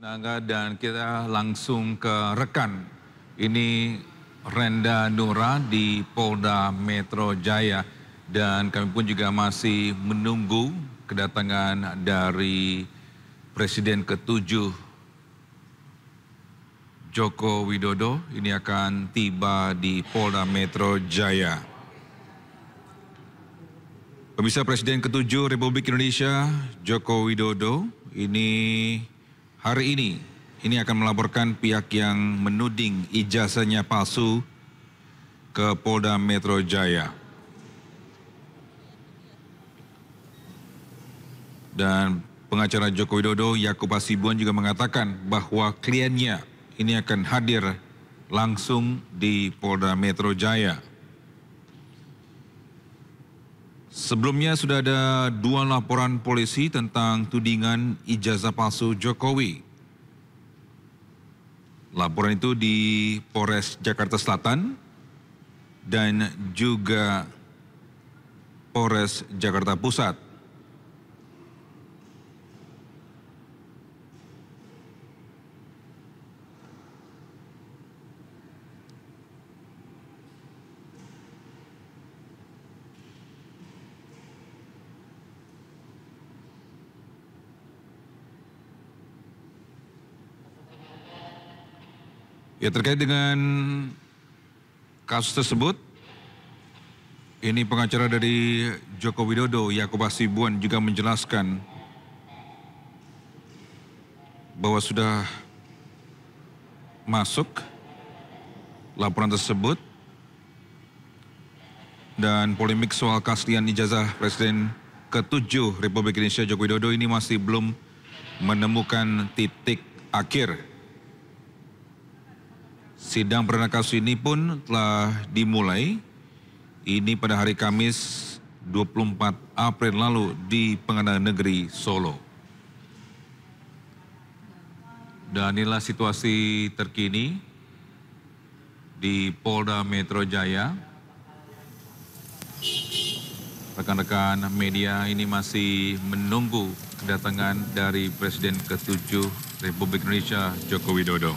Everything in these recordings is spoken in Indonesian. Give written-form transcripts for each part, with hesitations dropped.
Naga, dan kita langsung ke rekan. Ini Renda Nura di Polda Metro Jaya, dan kami pun juga masih menunggu kedatangan dari Presiden ke-7 Joko Widodo. Ini akan tiba di Polda Metro Jaya. Pemirsa, Presiden ke-7 Republik Indonesia Joko Widodo hari ini akan melaporkan pihak yang menuding ijazahnya palsu ke Polda Metro Jaya. Dan pengacara Joko Widodo Yakub Hasibuan juga mengatakan bahwa kliennya ini akan hadir langsung di Polda Metro Jaya. Sebelumnya sudah ada 2 laporan polisi tentang tudingan ijazah palsu Jokowi. Laporan itu di Polres Jakarta Selatan dan juga Polres Jakarta Pusat. Ya, terkait dengan kasus tersebut, ini pengacara dari Joko Widodo Yakub Hasibuan juga menjelaskan bahwa sudah masuk laporan tersebut dan polemik soal keaslian ijazah Presiden ke-7 Republik Indonesia Joko Widodo ini masih belum menemukan titik akhir. Sidang perdana kasus ini pun telah dimulai ini pada hari Kamis 24 April lalu di Pengadilan Negeri Solo. Dan inilah situasi terkini di Polda Metro Jaya. Rekan-rekan media ini masih menunggu kedatangan dari Presiden ke-7 Republik Indonesia Joko Widodo.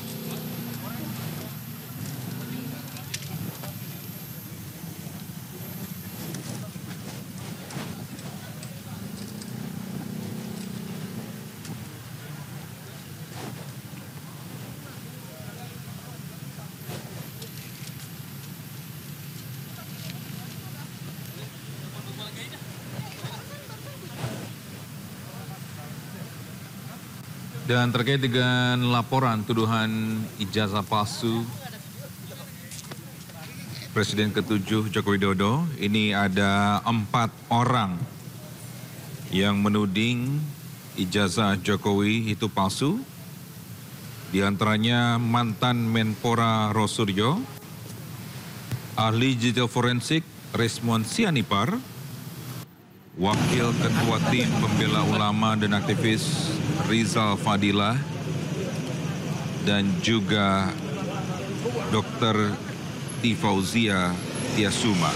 Dan terkait dengan laporan tuduhan ijazah palsu Presiden ke-7 Joko Widodo, ini ada 4 orang yang menuding ijazah Jokowi itu palsu. Di antaranya mantan Menpora Rosuryo, ahli digital forensik Resmond Sianipar, Wakil Ketua Tim Pembela Ulama dan Aktivis Rizal Fadilah, dan juga Dr. Tifauzia Tiasuma.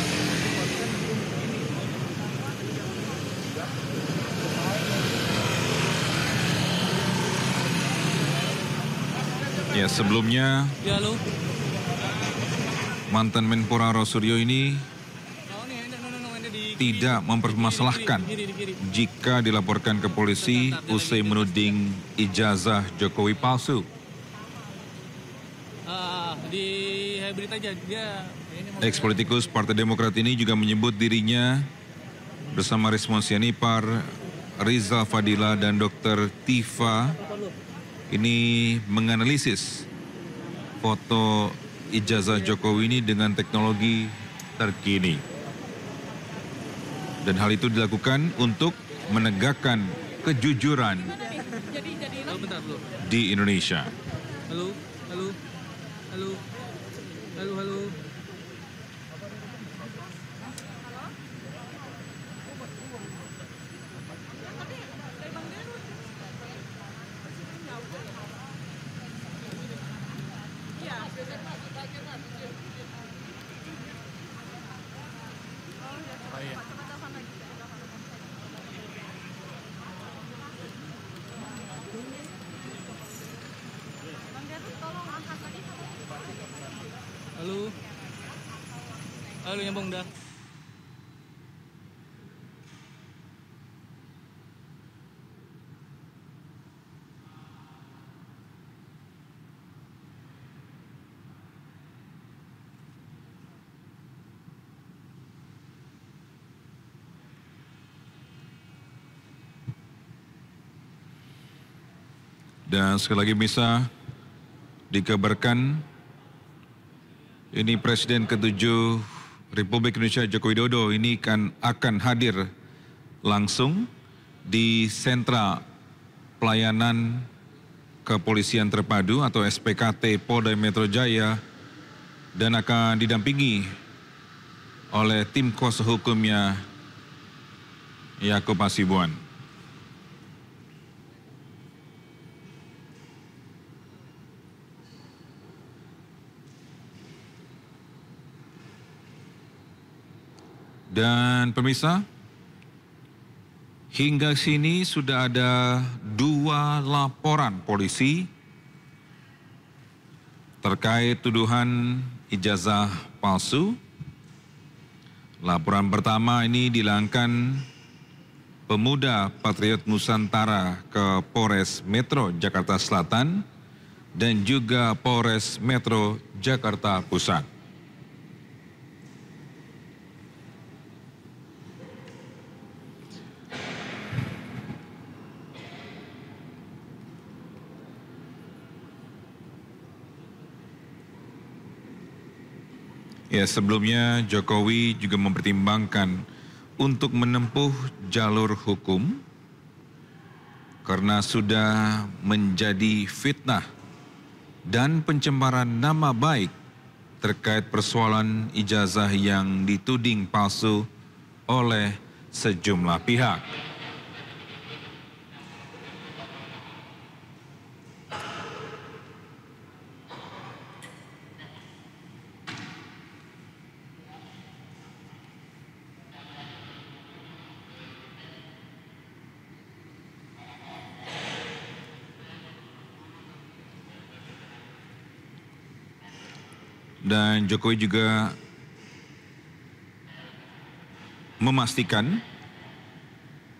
Ya, sebelumnya mantan Menpora Rosuryo ini tidak mempermasalahkan jika dilaporkan ke polisi usai menuding ijazah Jokowi palsu. Ex-politikus Partai Demokrat ini juga menyebut dirinya bersama Resmond Sianipar, Rizal Fadilah, dan Dr. Tifa ini menganalisis foto ijazah Jokowi ini dengan teknologi terkini. Dan hal itu dilakukan untuk menegakkan kejujuran di Indonesia. Halo. Lalu nyambung dah. Dan sekali lagi bisa dikabarkan ini Presiden ke-7 Republik Indonesia Joko Widodo ini akan hadir langsung di sentra pelayanan kepolisian terpadu atau SPKT Polda Metro Jaya dan akan didampingi oleh tim kuasa hukumnya Yaakob Hasibuan. Dan pemirsa, hingga sini sudah ada 2 laporan polisi terkait tuduhan ijazah palsu. Laporan pertama ini dilayangkan pemuda Patriot Nusantara ke Polres Metro Jakarta Selatan dan juga Polres Metro Jakarta Pusat. Ya, sebelumnya Jokowi juga mempertimbangkan untuk menempuh jalur hukum karena sudah menjadi fitnah dan pencemaran nama baik terkait persoalan ijazah yang dituding palsu oleh sejumlah pihak. Dan Jokowi juga memastikan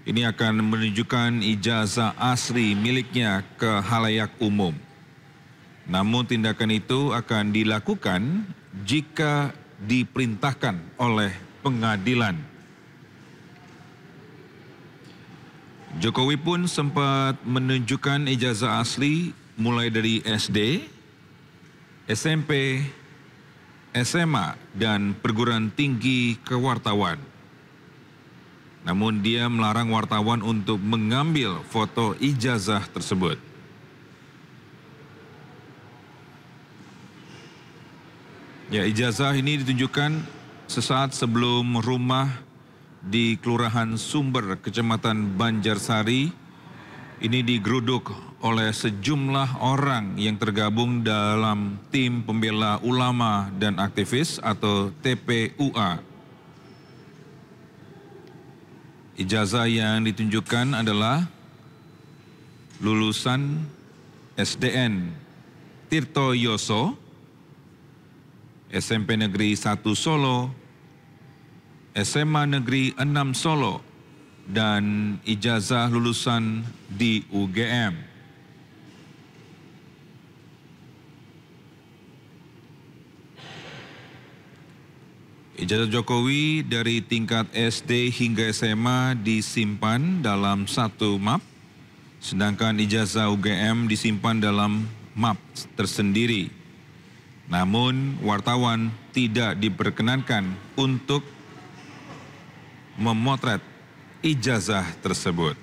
ini akan menunjukkan ijazah asli miliknya ke halayak umum. Namun tindakan itu akan dilakukan jika diperintahkan oleh pengadilan. Jokowi pun sempat menunjukkan ijazah asli mulai dari SD, SMP, SMA, dan perguruan tinggi kewartawan. Namun dia melarang wartawan untuk mengambil foto ijazah tersebut. Ya, ijazah ini ditunjukkan sesaat sebelum rumah di Kelurahan Sumber, Kecamatan Banjarsari, ini digeruduk oleh sejumlah orang yang tergabung dalam tim pembela ulama dan aktivis atau TPUA. Ijazah yang ditunjukkan adalah lulusan SDN Tirto Yoso, SMP Negeri 1 Solo, SMA Negeri 6 Solo, dan ijazah lulusan di UGM. Ijazah Jokowi dari tingkat SD hingga SMA disimpan dalam satu map, sedangkan ijazah UGM disimpan dalam map tersendiri. Namun wartawan tidak diperkenankan untuk memotret ijazah tersebut.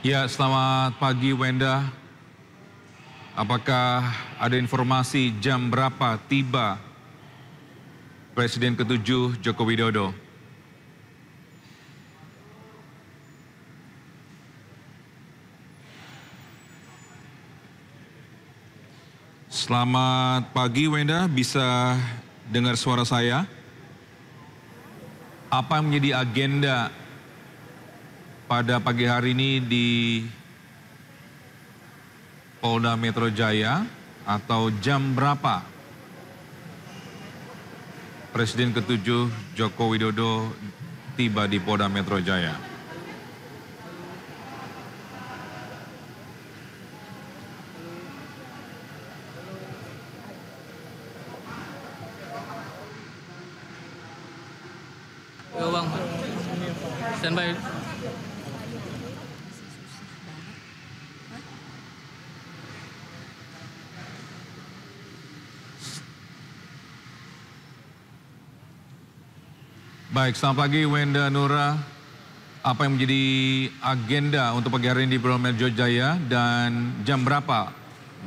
Ya, selamat pagi Wenda. Apakah ada informasi jam berapa tiba Presiden ke-7 Joko Widodo? Selamat pagi Wenda, bisa dengar suara saya? Apa yang menjadi agenda pada pagi hari ini di Polda Metro Jaya, atau jam berapa Presiden ke-7 Joko Widodo tiba di Polda Metro Jaya? Yo bang, standby. Baik, selamat pagi Wenda Nura. Apa yang menjadi agenda untuk pagi hari ini di Polda Metro Jaya dan jam berapa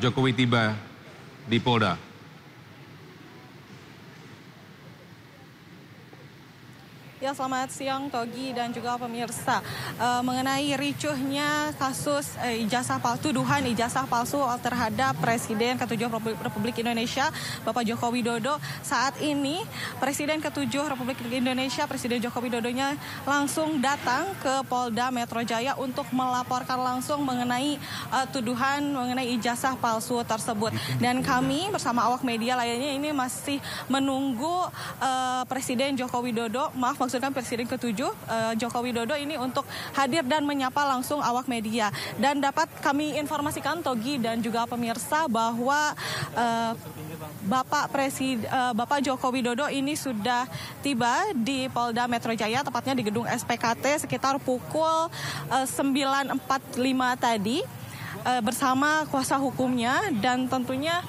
Jokowi tiba di Polda? Ya, selamat siang Togi dan juga pemirsa. Mengenai ricuhnya kasus tuduhan ijazah palsu terhadap Presiden ke-7 Republik Indonesia, Bapak Joko Widodo. Saat ini Presiden ke-7 Republik Indonesia, Presiden Joko Widodonya langsung datang ke Polda Metro Jaya untuk melaporkan langsung mengenai tuduhan mengenai ijazah palsu tersebut. Dan kami bersama awak media lainnya ini masih menunggu Presiden Joko Widodo, Presiden ke-7 Joko Widodo ini untuk hadir dan menyapa langsung awak media. Dan dapat kami informasikan Togi dan juga pemirsa bahwa Bapak Joko Widodo ini sudah tiba di Polda Metro Jaya, tepatnya di gedung SPKT sekitar pukul 9.45 tadi, bersama kuasa hukumnya, dan tentunya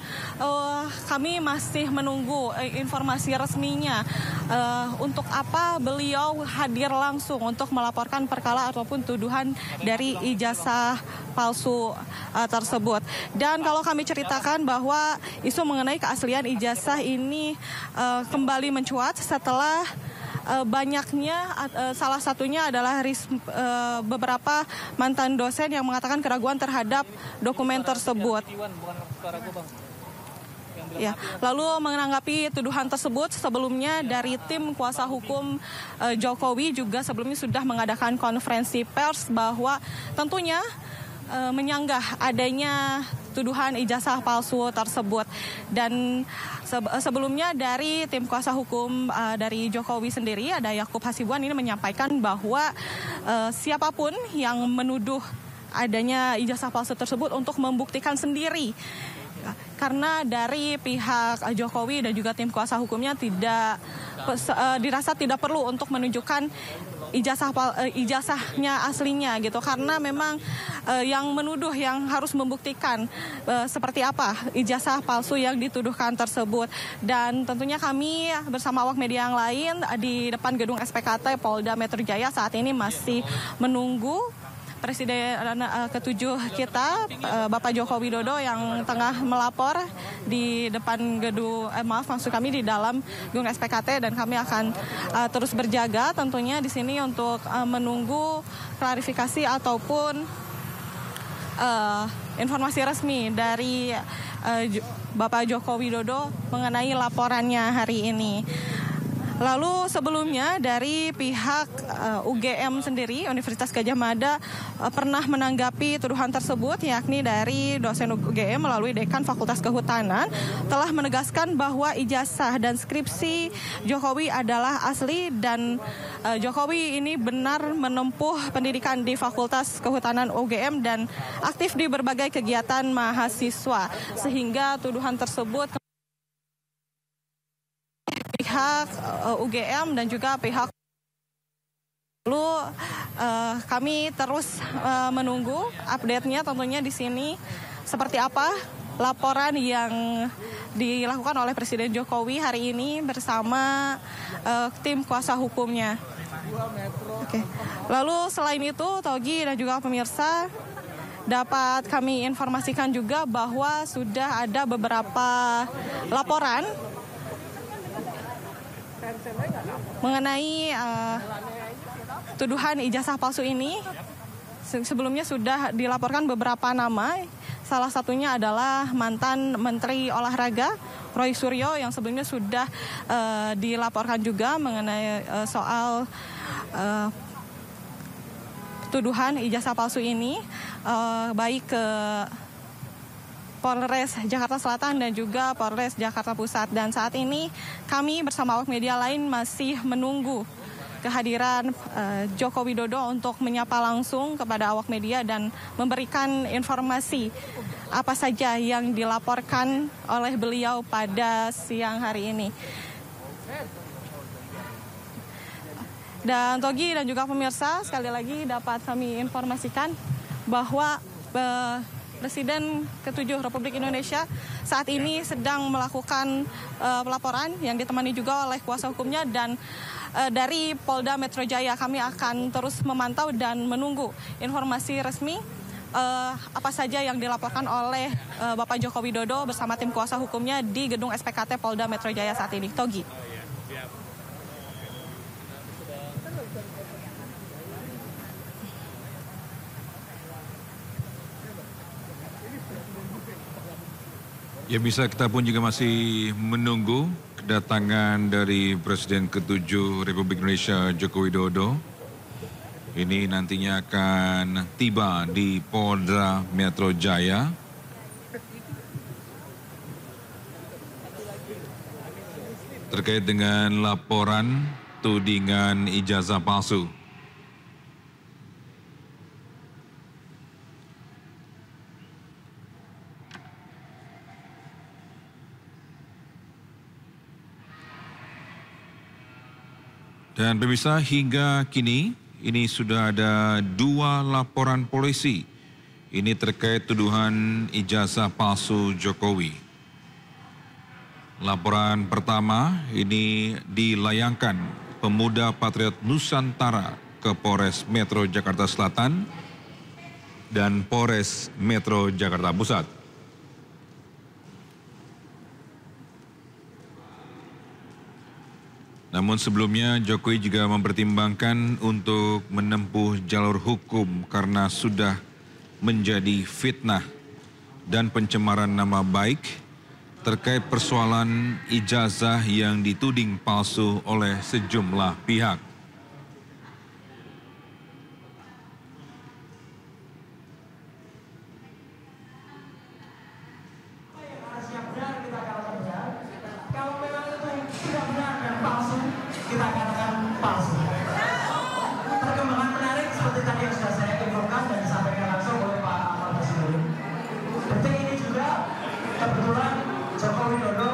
kami masih menunggu informasi resminya untuk apa beliau hadir langsung untuk melaporkan perkara ataupun tuduhan dari ijazah palsu tersebut. Dan kalau kami ceritakan bahwa isu mengenai keaslian ijazah ini kembali mencuat setelah banyaknya, salah satunya adalah beberapa mantan dosen yang mengatakan keraguan terhadap dokumen tersebut. Ya, lalu menanggapi tuduhan tersebut, sebelumnya dari tim kuasa hukum Jokowi juga sebelumnya sudah mengadakan konferensi pers bahwa tentunya menyanggah adanya tuduhan ijazah palsu tersebut. Dan sebelumnya dari tim kuasa hukum dari Jokowi sendiri, ada Yakub Hasibuan, ini menyampaikan bahwa siapapun yang menuduh adanya ijazah palsu tersebut untuk membuktikan sendiri. Karena dari pihak Jokowi dan juga tim kuasa hukumnya dirasa tidak perlu untuk menunjukkan ijazahnya aslinya gitu, karena memang yang menuduh yang harus membuktikan seperti apa ijazah palsu yang dituduhkan tersebut. Dan tentunya kami bersama awak media yang lain di depan gedung SPKT Polda Metro Jaya saat ini masih menunggu Presiden ke-7 kita, Bapak Joko Widodo, yang tengah melapor di depan gedung, maksud kami di dalam gedung SPKT, dan kami akan terus berjaga tentunya di sini untuk menunggu klarifikasi ataupun informasi resmi dari Bapak Joko Widodo mengenai laporannya hari ini. Lalu sebelumnya dari pihak UGM sendiri, Universitas Gadjah Mada, pernah menanggapi tuduhan tersebut, yakni dari dosen UGM melalui Dekan Fakultas Kehutanan telah menegaskan bahwa ijazah dan skripsi Jokowi adalah asli, dan Jokowi ini benar menempuh pendidikan di Fakultas Kehutanan UGM dan aktif di berbagai kegiatan mahasiswa, sehingga tuduhan tersebut pihak UGM dan juga pihak. Lalu kami terus menunggu update-nya tentunya di sini seperti apa laporan yang dilakukan oleh Presiden Jokowi hari ini bersama tim kuasa hukumnya. Oke. Lalu selain itu, Togi dan juga pemirsa, dapat kami informasikan juga bahwa sudah ada beberapa laporan mengenai tuduhan ijazah palsu ini. Sebelumnya sudah dilaporkan beberapa nama. Salah satunya adalah mantan Menteri Olahraga Roy Suryo yang sebelumnya sudah dilaporkan juga mengenai soal tuduhan ijazah palsu ini, baik ke Polres Jakarta Selatan dan juga Polres Jakarta Pusat. Dan saat ini kami bersama awak media lain masih menunggu kehadiran Joko Widodo untuk menyapa langsung kepada awak media dan memberikan informasi apa saja yang dilaporkan oleh beliau pada siang hari ini. Dan Togi dan juga pemirsa, sekali lagi dapat kami informasikan bahwa Presiden ke-7 Republik Indonesia saat ini sedang melakukan pelaporan yang ditemani juga oleh kuasa hukumnya, dan dari Polda Metro Jaya kami akan terus memantau dan menunggu informasi resmi apa saja yang dilaporkan oleh Bapak Joko Widodo bersama tim kuasa hukumnya di gedung SPKT Polda Metro Jaya saat ini. Togi. Ya, bisa kita pun juga masih menunggu kedatangan dari Presiden ke-7 Republik Indonesia Joko Widodo. Ini nantinya akan tiba di Polda Metro Jaya. Terkait dengan laporan tudingan ijazah palsu. Dan pemirsa, hingga kini ini sudah ada 2 laporan polisi. Ini terkait tuduhan ijazah palsu Jokowi. Laporan pertama ini dilayangkan pemuda Patriot Nusantara ke Polres Metro Jakarta Selatan dan Polres Metro Jakarta Pusat. Namun sebelumnya Jokowi juga mempertimbangkan untuk menempuh jalur hukum karena sudah menjadi fitnah dan pencemaran nama baik terkait persoalan ijazah yang dituding palsu oleh sejumlah pihak. Kebetulan Joko Widodo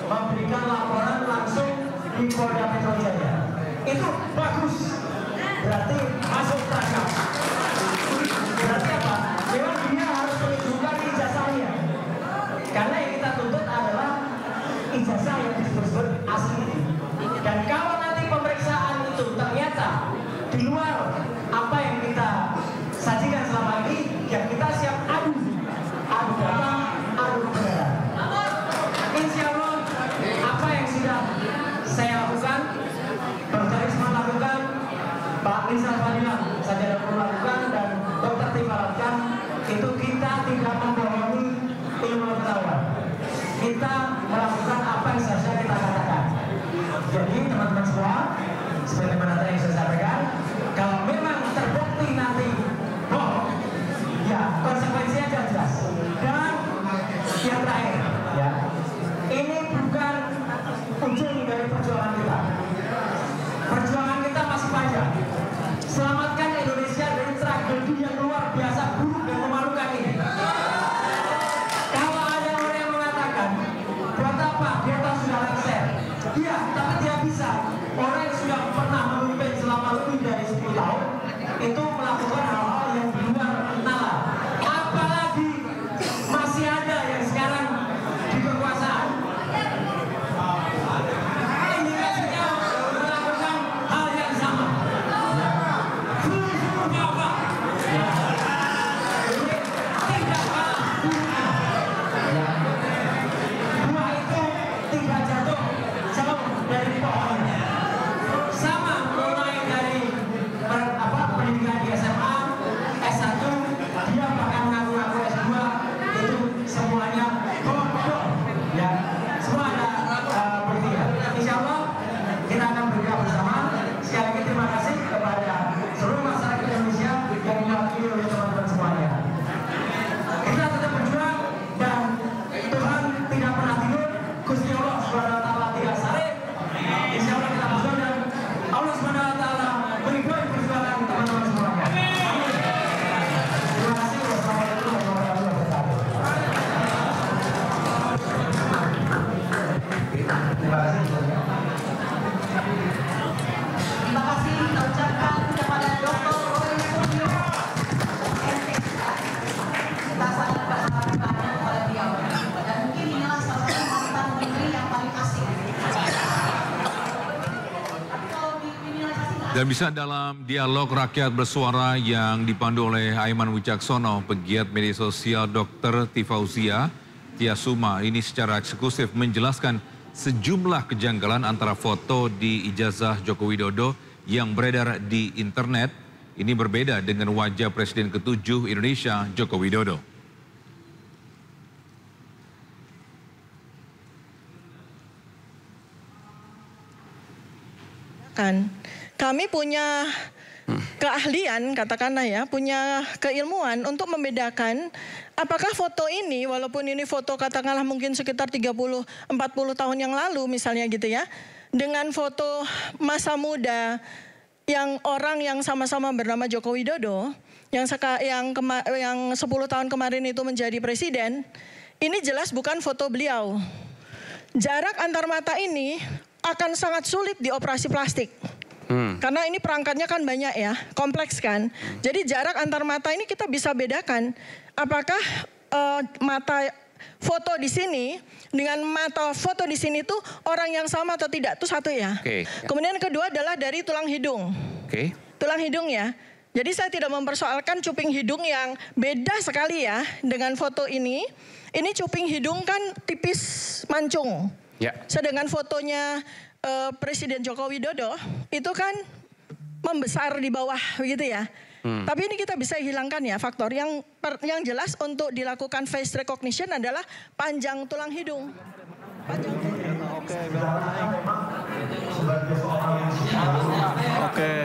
memberikan laporan langsung di Polda Metro Jaya. Itu bagus, berarti masuk tangkap. Berarti apa? Memang dia harus menunjukkan ijazahnya. Karena yang kita tuntut adalah ijazah yang disebut asli. Dan kalau nanti pemeriksaan itu ternyata di luar apa yang kita sajikan selama ini, ya kita siap adu data, adu kebenaran. Insya Allah apa yang sudah saya lakukan, Dr. Isman lakukan, Pak Nizam Fadilah Sajada Pur lakukan, dan Dr. Tifa lakukan, itu kita tidak membohongi ilmu pengetahuan. Kita melakukan apa yang seharusnya kita katakan. Jadi teman-teman semua, seperti mana tadi yang saya sampaikan, kalau memang terbukti nanti bohong, ya konsekuensinya jelas. Dan yang terakhir, ya, ini bukan ujung dari perjuangan kita. Perjuangan kita masih panjang. Selamatkan Indonesia dari tragedi yang luar biasa buruk dan memalukan ini. Kalau ada orang yang mengatakan, buat apa? Dia tahu sudah lengser. Iya, tapi dia bisa. Orang yang sudah pernah memimpin selama Dan bisa dalam dialog rakyat bersuara yang dipandu oleh Aiman Wicaksono, pegiat media sosial Dr. Tifauzia Tiasuma ini secara eksklusif menjelaskan sejumlah kejanggalan antara foto di ijazah Joko Widodo yang beredar di internet ini berbeda dengan wajah Presiden ke-7 Indonesia Joko Widodo. Kami punya keahlian, katakanlah ya, punya keilmuan untuk membedakan apakah foto ini, walaupun ini foto katakanlah mungkin sekitar 30-40 tahun yang lalu misalnya gitu ya, dengan foto masa muda yang orang yang sama-sama bernama Joko Widodo, yang 10 tahun kemarin itu menjadi presiden, ini jelas bukan foto beliau. Jarak antar mata ini akan sangat sulit dioperasi plastik. Karena ini perangkatnya kan banyak ya, kompleks kan. Jadi jarak antar mata ini kita bisa bedakan apakah mata foto di sini dengan mata foto di sini tuh orang yang sama atau tidak, itu satu ya. Kemudian kedua adalah dari tulang hidung. Tulang hidung ya. Jadi saya tidak mempersoalkan cuping hidung yang beda sekali ya dengan foto ini. Ini cuping hidung kan tipis mancung. Sedangkan fotonya Presiden Joko Widodo itu kan membesar di bawah begitu ya. Tapi ini kita bisa hilangkan ya faktor yang jelas untuk dilakukan face recognition adalah panjang tulang hidung. Oke,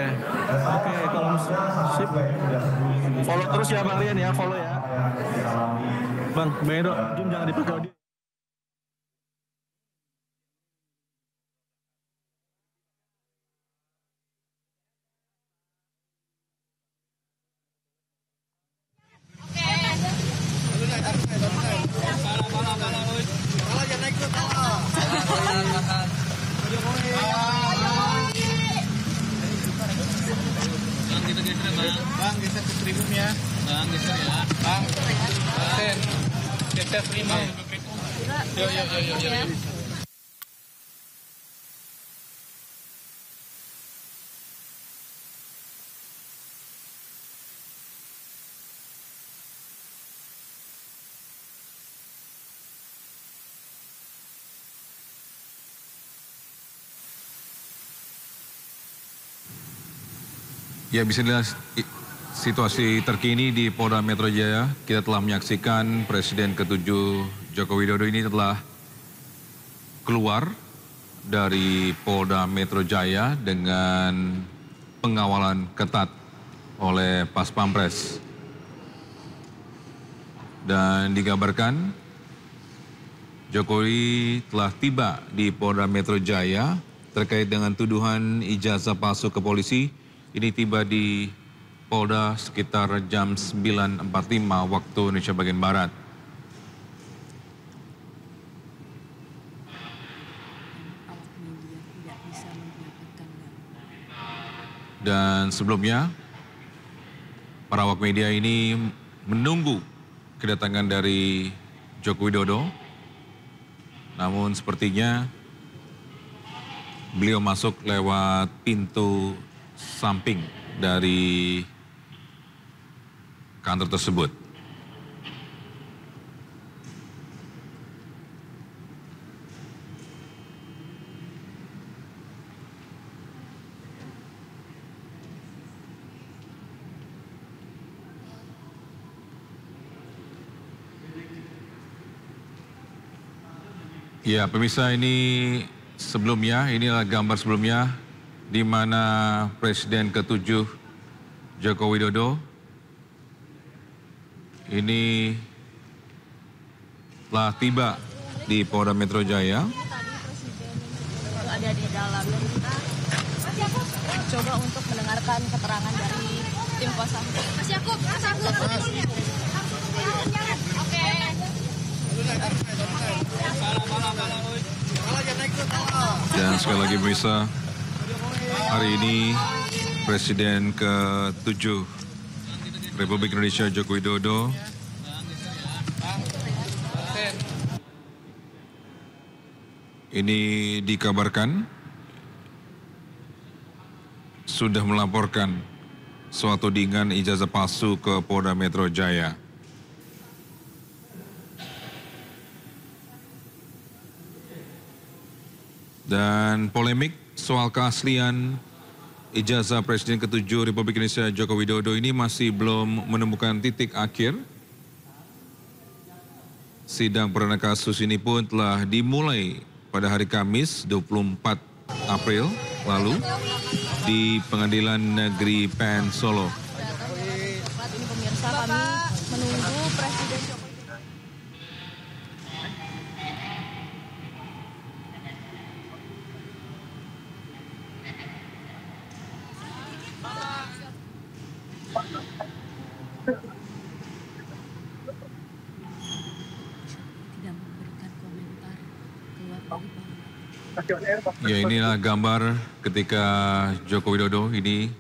kalau sip. Follow terus ya Bang Rian ya, follow ya. Bang Edo, Jum jangan dipakai audio. Bang, geser ke tribun ya. Bang, geser ya. Bang, geser tribun. Yo. Ya, bisa dilihat situasi terkini di Polda Metro Jaya. Kita telah menyaksikan Presiden ke-7 Joko Widodo ini telah keluar dari Polda Metro Jaya dengan pengawalan ketat oleh Pas Pampres. Dan dikabarkan Jokowi telah tiba di Polda Metro Jaya terkait dengan tuduhan ijazah palsu ke polisi. Ini tiba di Polda sekitar jam 9.45 waktu Indonesia bagian Barat. Dan sebelumnya, para awak media ini menunggu kedatangan dari Joko Widodo. Namun sepertinya beliau masuk lewat pintu samping dari kantor tersebut. Ya, pemirsa, ini sebelumnya, inilah gambar sebelumnya di mana Presiden ke-7 Joko Widodo ini telah tiba di Polda Metro Jaya. Ada di dalam dan kita coba untuk mendengarkan keterangan dari tim kuasa hukum. Mas Yakub. Oke. Dan sekali lagi pemirsa, hari ini Presiden ke-7 Republik Indonesia Joko Widodo ini dikabarkan sudah melaporkan suatu tudingan ijazah palsu ke Polda Metro Jaya. Dan polemik soal keaslian ijazah Presiden ke-7 Republik Indonesia Joko Widodo ini masih belum menemukan titik akhir. Sidang perdana kasus ini pun telah dimulai pada hari Kamis 24 April lalu di Pengadilan Negeri PN Solo. Saat ini pemirsa kami menunggu Presiden Joko Widodo. Tidak memberikan komentar keluar dari Ya, inilah gambar ketika Joko Widodo ini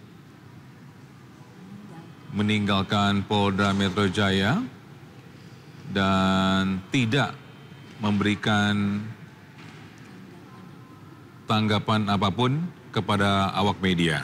meninggalkan Polda Metro Jaya dan tidak memberikan tanggapan apapun kepada awak media.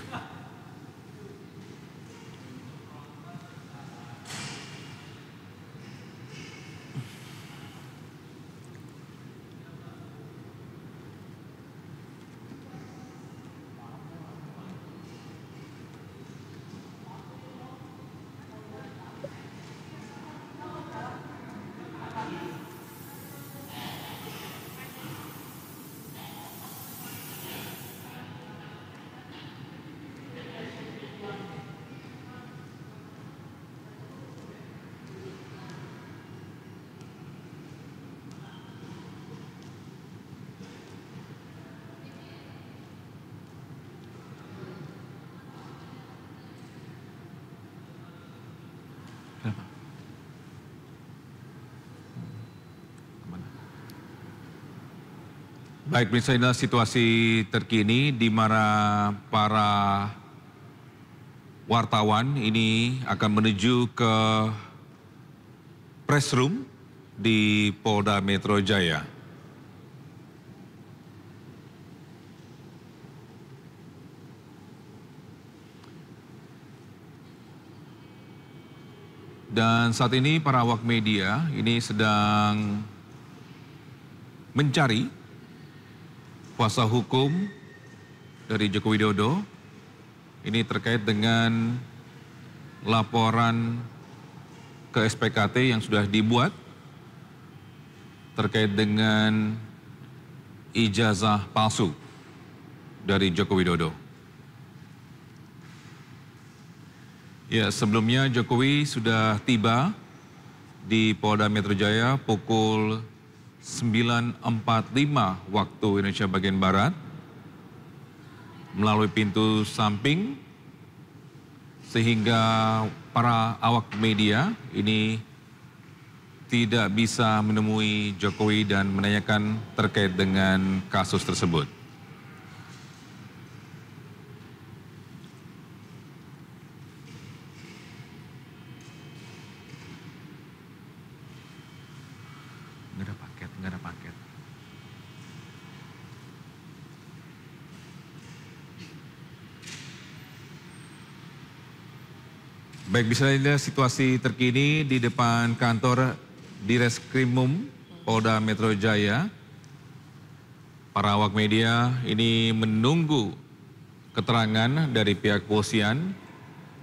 Baik, pemirsa, inilah situasi terkini di mana para wartawan ini akan menuju ke press room di Polda Metro Jaya. Dan saat ini para awak media ini sedang mencari kuasa hukum dari Joko Widodo ini terkait dengan laporan ke SPKT yang sudah dibuat terkait dengan ijazah palsu dari Joko Widodo. Ya, sebelumnya Jokowi sudah tiba di Polda Metro Jaya pukul 9.45 waktu Indonesia bagian Barat melalui pintu samping sehingga para awak media ini tidak bisa menemui Jokowi dan menanyakan terkait dengan kasus tersebut. Nggak ada paket. Baik, bisa dilihat situasi terkini di depan kantor Direskrimum Polda Metro Jaya. Para awak media ini menunggu keterangan dari pihak kepolisian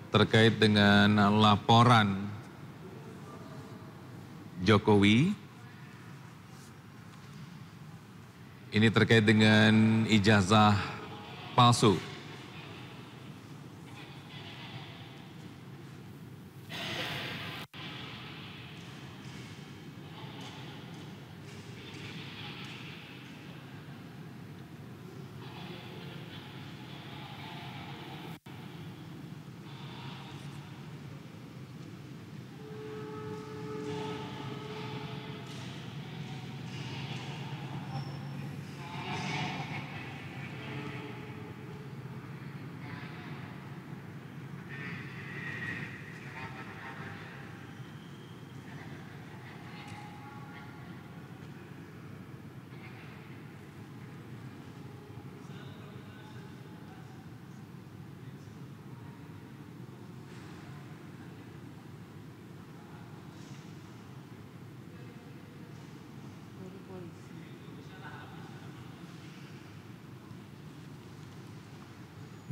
terkait dengan laporan Jokowi. Ini terkait dengan ijazah palsu.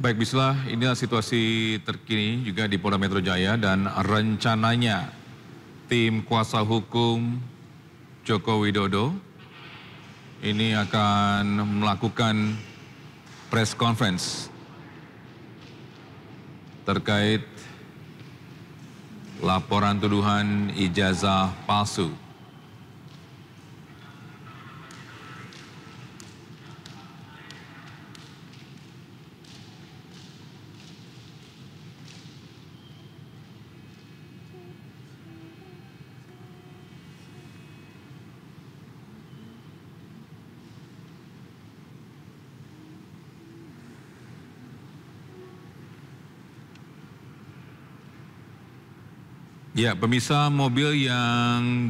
Baik, Bislah, inilah situasi terkini juga di Polda Metro Jaya dan rencananya tim kuasa hukum Joko Widodo ini akan melakukan press conference terkait laporan tuduhan ijazah palsu. Ya, pemirsa, mobil yang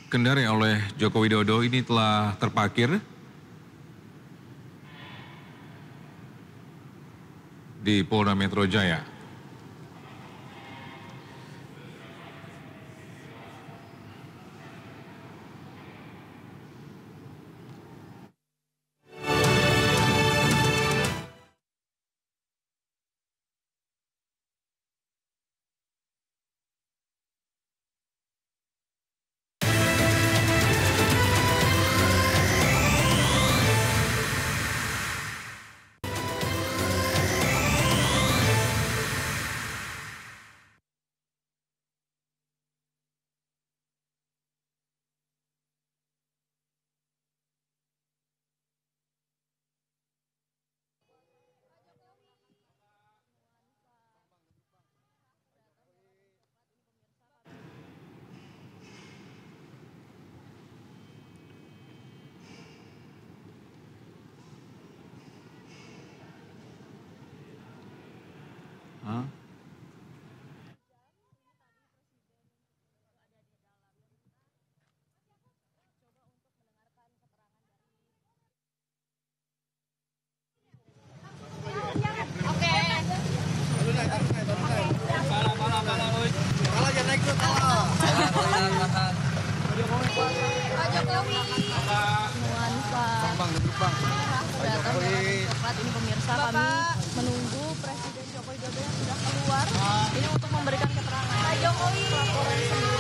dikendarai oleh Joko Widodo ini telah terparkir di Polda Metro Jaya. Ini pemirsa, kami menunggu Presiden Joko Widodo yang sudah keluar ini untuk memberikan keterangan. Pak Jokowi, laporan sendiri.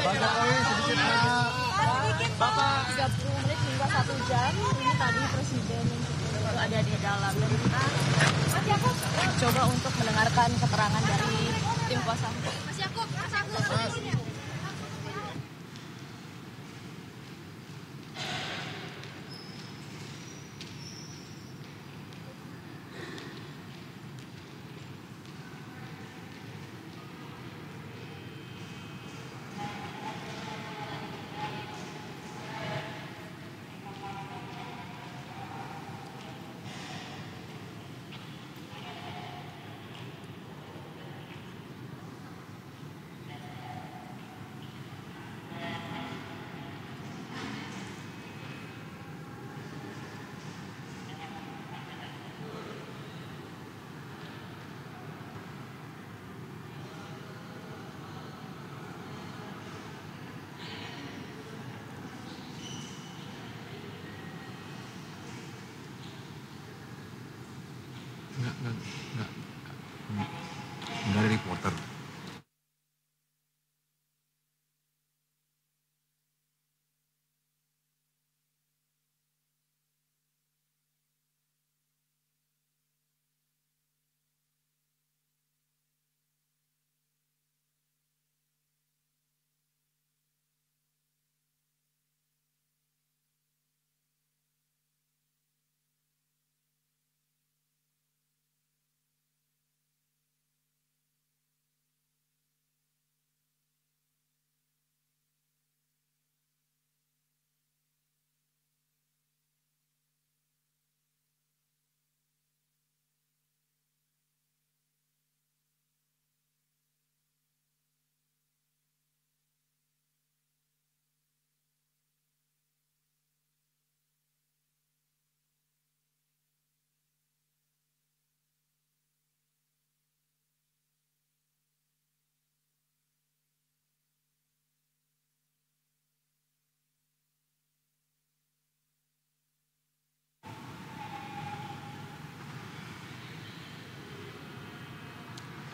Pak Jokowi, sedikit Bapak. 30 menit hingga 1 jam. Ini tadi Presiden yang ada di dalam dan kita coba untuk mendengarkan keterangan dari tim kuasa hukum. Mas Yakub. Enggak ada reporter.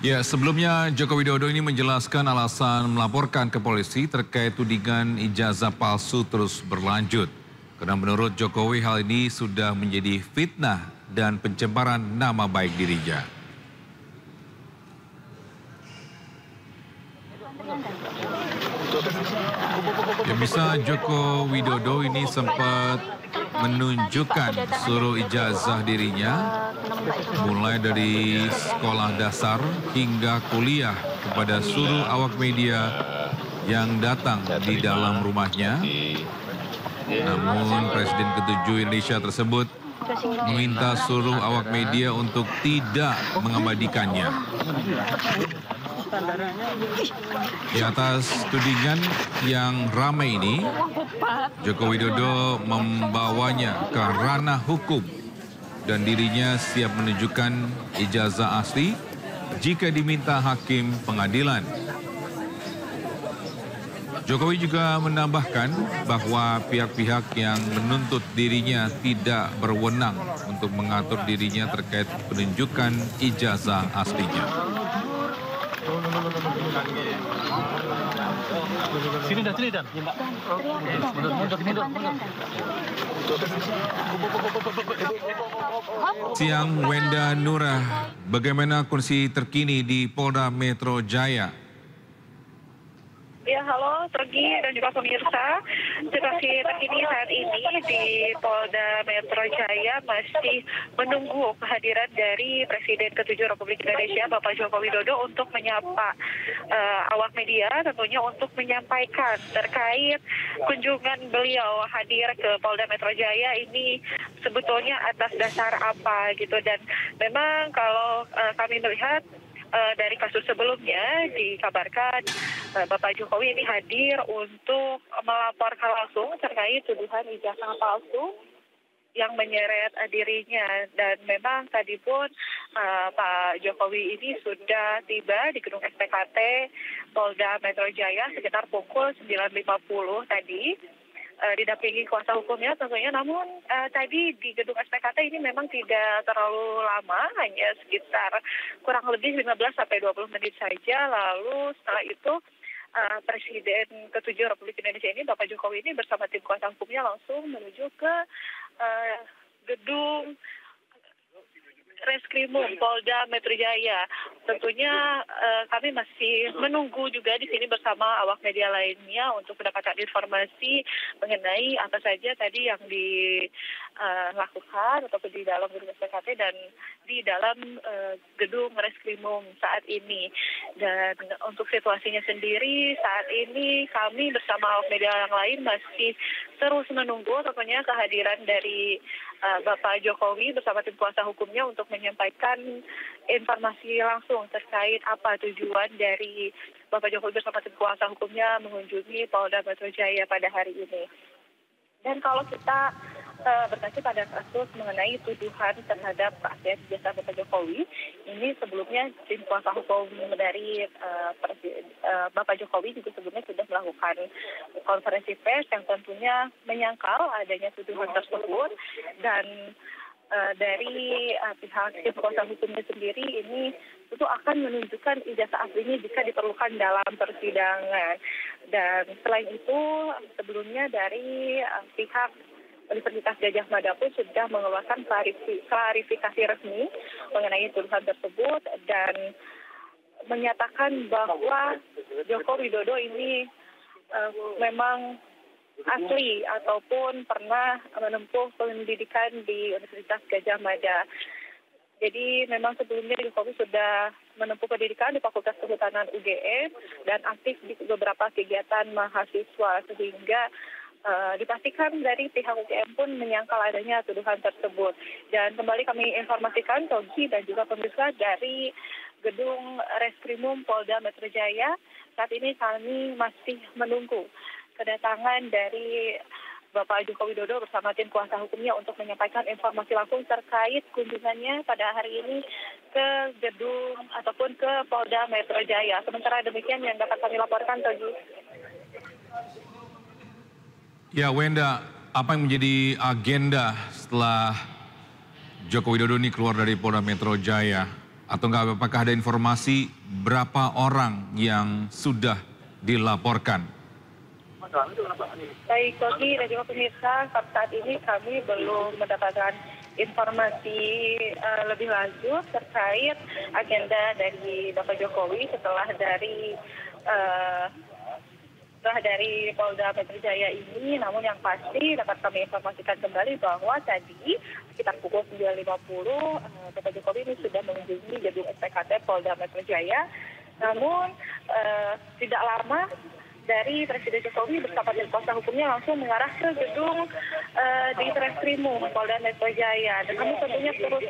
Ya, sebelumnya Joko Widodo ini menjelaskan alasan melaporkan ke polisi terkait tudingan ijazah palsu terus berlanjut. Karena menurut Jokowi hal ini sudah menjadi fitnah dan pencemaran nama baik dirinya. Ya, bisa Joko Widodo ini sempat menunjukkan suruh ijazah dirinya mulai dari sekolah dasar hingga kuliah kepada seluruh awak media yang datang di dalam rumahnya. Namun Presiden ke-7 Indonesia tersebut meminta seluruh awak media untuk tidak mengabadikannya. Di atas tudingan yang ramai ini, Joko Widodo membawanya ke ranah hukum dan dirinya siap menunjukkan ijazah asli jika diminta hakim pengadilan. Jokowi juga menambahkan bahwa pihak-pihak yang menuntut dirinya tidak berwenang untuk mengatur dirinya terkait penunjukan ijazah aslinya. Sini dan. Siang Wenda Nura, bagaimana kondisi terkini di Polda Metro Jaya? Ya, halo Tergi dan juga pemirsa. Situasi terkini saat ini di Polda Metro Jaya masih menunggu kehadiran dari Presiden ke-7 Republik Indonesia, Bapak Joko Widodo, untuk menyapa awak media, tentunya untuk menyampaikan terkait kunjungan beliau hadir ke Polda Metro Jaya ini sebetulnya atas dasar apa gitu. Dan memang kalau kami melihat dari kasus sebelumnya dikabarkan Bapak Jokowi ini hadir untuk melaporkan langsung terkait tuduhan ijazah palsu yang menyeret dirinya. Dan memang tadi pun Pak Jokowi ini sudah tiba di gedung SPKT Polda Metro Jaya sekitar pukul 9.50 tadi. Didampingi kuasa hukumnya tentunya, namun tadi di gedung SPKT ini memang tidak terlalu lama, hanya sekitar kurang lebih 15-20 menit saja. Lalu setelah itu Presiden ke-7 Republik Indonesia ini, Bapak Jokowi ini bersama tim kuasa hukumnya langsung menuju ke gedung Reskrimum Polda Metro Jaya. Tentunya kami masih menunggu juga di sini bersama awak media lainnya untuk mendapatkan informasi mengenai apa saja tadi yang dilakukan ataupun di dalam gedung SPKT dan di dalam gedung Reskrimum saat ini. Dan untuk situasinya sendiri saat ini kami bersama awak media yang lain masih terus menunggu tentunya kehadiran dari Bapak Jokowi bersama tim kuasa hukumnya untuk menyampaikan informasi langsung terkait apa tujuan dari Bapak Jokowi bersama tim kuasa hukumnya mengunjungi Polda Metro Jaya pada hari ini. Dan kalau kita berkaca pada kasus mengenai tuduhan terhadap kasus jasa Bapak Jokowi, ini sebelumnya tim kuasa hukum dari Bapak Jokowi juga sebelumnya sudah melakukan konferensi pers yang tentunya menyangkal adanya tuduhan tersebut. Dan dari pihak tim kuasa hukumnya sendiri ini tentu akan menunjukkan ijazah aslinya jika diperlukan dalam persidangan. Dan selain itu sebelumnya dari pihak Universitas Gadjah Mada pun sudah mengeluarkan klarifikasi resmi mengenai tuduhan tersebut dan menyatakan bahwa Joko Widodo ini memang asli ataupun pernah menempuh pendidikan di Universitas Gadjah Mada. Jadi memang sebelumnya Jokowi sudah menempuh pendidikan di Fakultas Kehutanan UGM dan aktif di beberapa kegiatan mahasiswa, sehingga dipastikan dari pihak UGM pun menyangkal adanya tuduhan tersebut. Dan kembali kami informasikan Togi dan juga pemirsa dari gedung Reskrimum Polda Metro Jaya, saat ini kami masih menunggu kedatangan dari Bapak Joko Widodo bersama tim kuasa hukumnya untuk menyampaikan informasi langsung terkait kunjungannya pada hari ini ke gedung ataupun ke Polda Metro Jaya. Sementara demikian yang dapat kami laporkan, Togi. Ya, Wenda, apa yang menjadi agenda setelah Joko Widodo ini keluar dari Polda Metro Jaya? Atau enggak, apakah ada informasi berapa orang yang sudah dilaporkan? Baik, Togi dan juga pemirsa, saat ini kami belum mendapatkan informasi lebih lanjut terkait agenda dari Bapak Jokowi setelah dari Polda Metro Jaya ini. Namun yang pasti dapat kami informasikan kembali bahwa tadi sekitar pukul 9.50 Bapak Jokowi ini sudah mengunjungi gedung SPKT Polda Metro Jaya. Namun tidak lama dari Presiden Jokowi bersama tim kuasa hukumnya langsung mengarah ke gedung di Treskrimum Polda Metro Jaya. Dan kami tentunya terus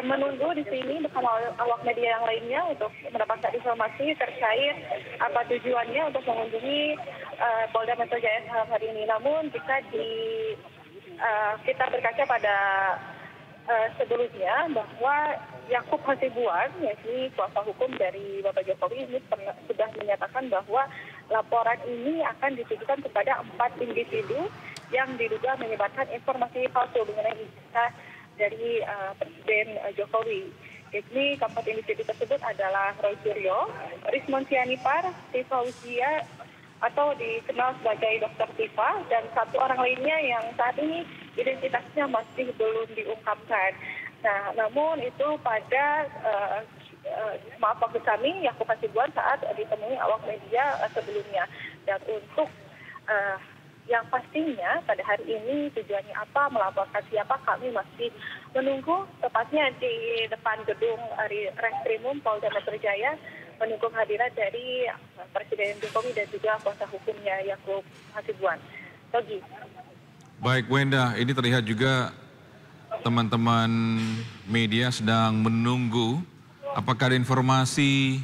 menunggu di sini bersama awak media yang lainnya untuk mendapatkan informasi terkait apa tujuannya untuk mengunjungi Polda Metro Jaya hari ini. Namun jika kita berkaca pada sebelumnya bahwa Yakub Hasibuan, yakni kuasa hukum dari Bapak Jokowi ini sudah menyatakan bahwa laporan ini akan ditujukan kepada 4 individu yang diduga menyebarkan informasi palsu mengenai ijazah dari Presiden Jokowi. Yakni keempat individu tersebut adalah Roy Suryo, Rismon Sianipar, Tifa Usia atau dikenal sebagai Dr. Tifa, dan satu orang lainnya yang saat ini identitasnya masih belum diungkapkan. Nah, namun itu pada maaf maksud kami Yakub Hasibuan saat ditemui awak media sebelumnya. Dan untuk yang pastinya pada hari ini tujuannya apa, melaporkan siapa, kami masih menunggu tepatnya di depan gedung Reskrimum Polda Metro Jaya menunggu kehadiran dari Presiden Jokowi dan juga kuasa hukumnya Yakub Hasibuan. Togi. Baik, Wenda, ini terlihat juga teman-teman media sedang menunggu apakah ada informasi,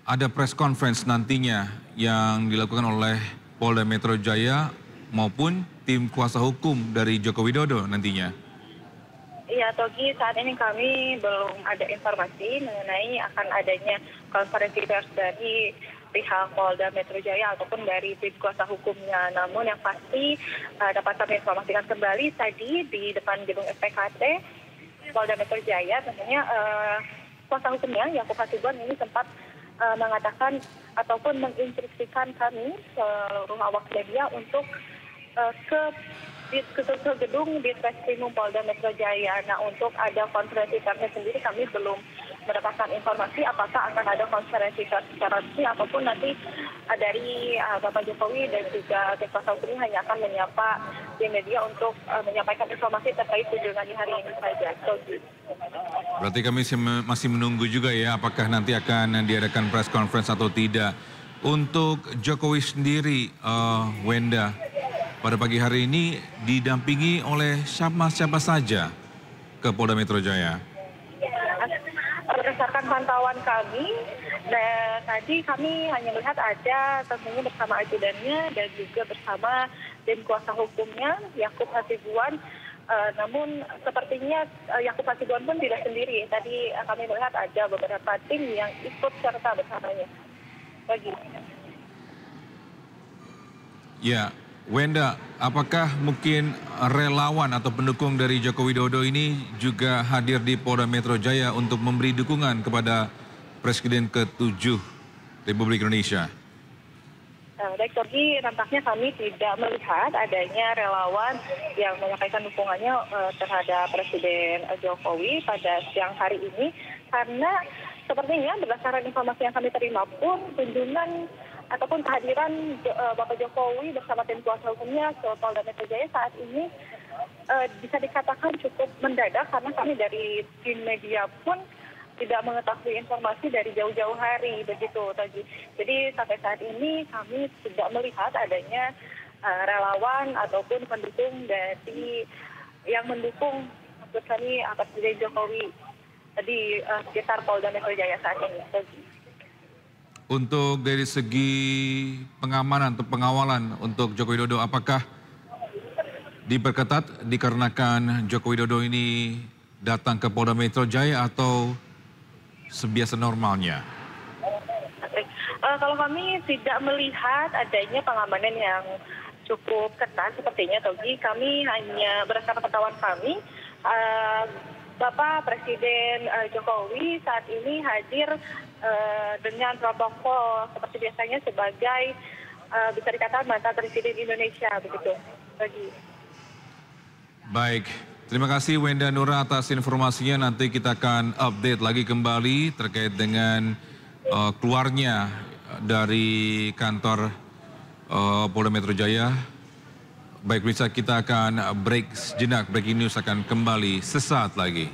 ada press conference nantinya yang dilakukan oleh Polda Metro Jaya maupun tim kuasa hukum dari Joko Widodo nantinya. Iya, Togi, saat ini kami belum ada informasi mengenai akan adanya konferensi pers dari pihak Polda Metro Jaya ataupun dari tim kuasa hukumnya. Namun yang pasti dapat kami informasikan kembali tadi di depan gedung SPKT Polda Metro Jaya, tentunya kuasa hukumnya Yakub Hasibuan ini sempat mengatakan ataupun menginstruksikan kami seluruh awak media untuk ke gedung di Treskrimum Polda Metro Jaya. Nah, untuk ada konferensi persnya sendiri kami belum mendapatkan informasi apakah akan ada konferensi pers secara resmi ataupun nanti dari Bapak Jokowi dan juga tim kuasa hukumnya hanya akan menyapa di media untuk menyampaikan informasi terkait kunjungan di hari ini saja. Berarti kami masih menunggu juga ya apakah nanti akan diadakan press conference atau tidak. Untuk Jokowi sendiri, Wenda, pada pagi hari ini didampingi oleh siapa saja ke Polda Metro Jaya? Berdasarkan pantauan kami, tadi kami hanya melihat ada tentunya bersama ajudannya dan juga bersama tim kuasa hukumnya Yakub Hasibuan. Namun sepertinya Yakub Hasibuan pun tidak sendiri. Tadi kami melihat ada beberapa tim yang ikut serta bersamanya. Bagi. Ya, Wenda, apakah mungkin relawan atau pendukung dari Joko Widodo ini juga hadir di Polda Metro Jaya untuk memberi dukungan kepada Presiden ke-7 Republik Indonesia? Baik, Togi, nampaknya kami tidak melihat adanya relawan yang menyampaikan dukungannya terhadap Presiden Jokowi pada siang hari ini, karena sepertinya berdasarkan informasi yang kami terima pun kunjungan ataupun kehadiran Bapak Jokowi bersama tim kuasa hukumnya ke Polda Metro Jaya saat ini bisa dikatakan cukup mendadak, karena kami dari tim media pun tidak mengetahui informasi dari jauh-jauh hari, begitu tadi. Jadi sampai saat ini kami tidak melihat adanya relawan ataupun pendukung dari yang mendukung maksud kami Presiden Jokowi di sekitar Polda Metro Jaya saat ini. Untuk dari segi pengamanan atau pengawalan untuk Joko Widodo, apakah diperketat dikarenakan Joko Widodo ini datang ke Polda Metro Jaya atau sebiasa normalnya? Kalau kami tidak melihat adanya pengamanan yang cukup ketat sepertinya, Togi. Kami hanya berdasarkan pantauan kami, Bapak Presiden Jokowi saat ini hadir dengan protokol seperti biasanya sebagai bisa dikatakan mantan Presiden Indonesia begitu. Baik, terima kasih Wenda Nura atas informasinya. Nanti kita akan update lagi kembali terkait dengan keluarnya dari kantor Polda Metro Jaya. Baik, pemirsa, kita akan break sejenak. Breaking news akan kembali sesaat lagi.